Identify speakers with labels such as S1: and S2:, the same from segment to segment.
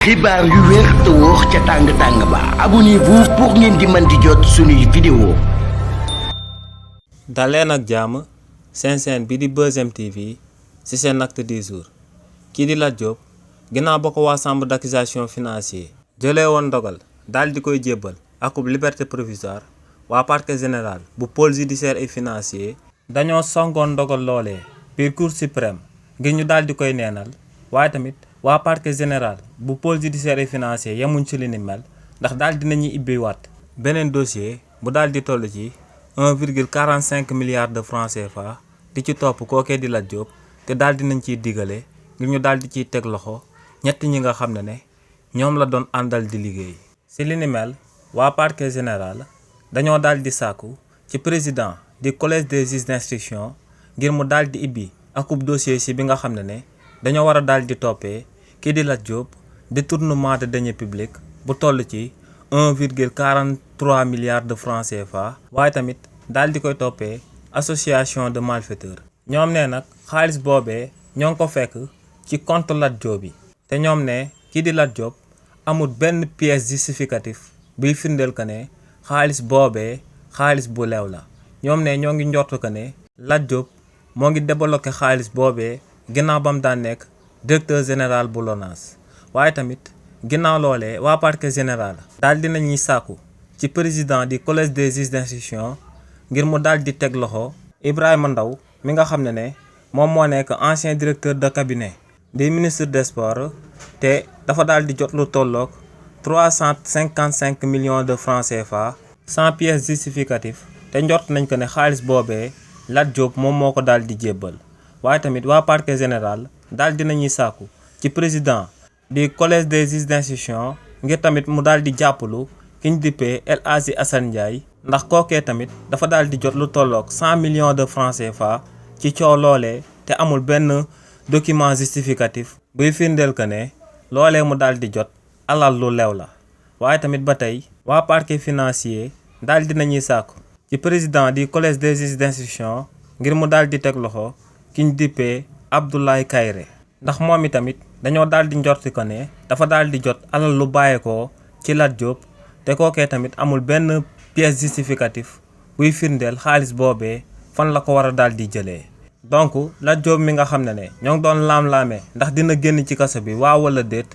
S1: xibaar yu wér te wóor ca tàng-tàng ba abonnez-vous pour ngeen di mën di jot suñuy vidéo.
S2: daleen ak jàmm seen chaîne bi di Buzz M TV ci seen acte du jour kii di Lat Diop ginnaaw ba ko waa chambre d'accusation financier jëlee woon ndogal daal di koy jébbal akub liberté provisoire waa parquet général bu pôle judiciaire et financier dañoo songoon ndogal loolee biir cour suprême ngir ñu daal di koy neenal waaye tamit waa parquet général bu pôle judiciaire et financier yemuñ ci li ni mel ndax daal dinañuy ibbiwaat beneen dossier bu daal di toll ci 1,45 milliards de francs CFA di ci topp kookee di Lat Diop te daal dinañ ciy digale ngir ñu daal di ciy teg loxo ñett ñi nga xam ne ñoom la doon àndal di liggéey. ci li ni mel waa parquet général dañoo daal di sàkku ci président du collège des juges d'instruction ngir mu daal di ibbi akub dossier ci bi nga xam ne dañoo war a daal di toppee kii di Lat Diop détournement de deniers publics bu toll ci 1,43 milliards de francs CFA waaye tamit daal di koy toppee association de malfaiteurs. ñoom ne nag xaalis boobee ñoo ngi ko fekk ci compte Lat Diop bi te ñoom ne kii di Lat Diop amul benn pièce justificatif biy firndeel que ne xaalis boobee xaalis bu leew la. ñoom ne ñoo ngi njort que ne Lat Diop moo ngi débloqué xaalis boobee ginnaaw ba mu daan nekk directeur général bu LONASE waaye tamit ginnaaw loolee waa parquet général daal dinañuy sàkku ci président du collège des juges d'instruction ngir mu daal di teg loxo Ibrahima Ndaw mi nga xam ne moom moo nekk ancien directeur de cabinet des ministres des sports te dafa daal di jot lu tolloog 355 millions de francs CFA sans pièce justificative te njort nañ ko ne xaalis boobee Lat Diop moom moo ko daal di jébbal. waaye tamit waa parquet général daal dinañuy sàkku ci président du collège des juges d'instruction ngir tamit mu daal di jàppalu ki ñu dippee El Hadji Assane Ndiaye ndax kookee tamit dafa daal di jot lu tolloog 100 millions de francs CFA ci coow loolee te amul benn document justificatif buy firndeel que ne loolee mu daal di jot alal lu lew la. waaye tamit ba tey waa parquet financier daal dinañuy sàkku ci président du collège des juges d'instruction ngir mu daal di teg loxo ki ñu dippee Abdoulaye Kairé ndax moom itamit dañoo daal di njorti ko ne dafa daal di jot alal lu bàyyeekoo ci Lat Diop te kookee tamit amul benn pièce justificative buy firndeel xaalis boobee fan la ko war a daal di jëlee. donc Lat Diop mi nga xam ne ñoo ngi doon laam-laamee ndax dina génn ci kaso bi waaw wala déet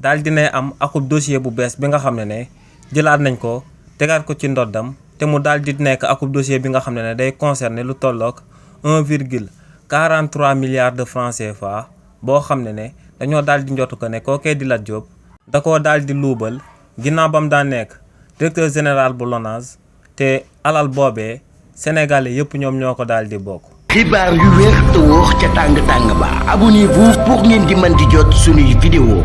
S2: daal dinay am akub dossier bu bees bi nga xam ne jëlaat nañ ko tegaat ko ci ndoddam te mu daal di nekk akub dossier bi nga xam ne day concerner lu tolloog 1,43 milliards de francs CFA boo xam ne dañoo daal di njort ko ne kookee di Lat Diop da koo daal di luubal ginnaaw ba mu daan nekk directeur général bu LONASE te alal boobee sénégalais yëpp ñoom ñoo ko daal di bokk.
S1: xibaar yu wér te wóor ca tàng-tàng ba abonnez-vous pour ngeen di mën di jot suñuy vidéo.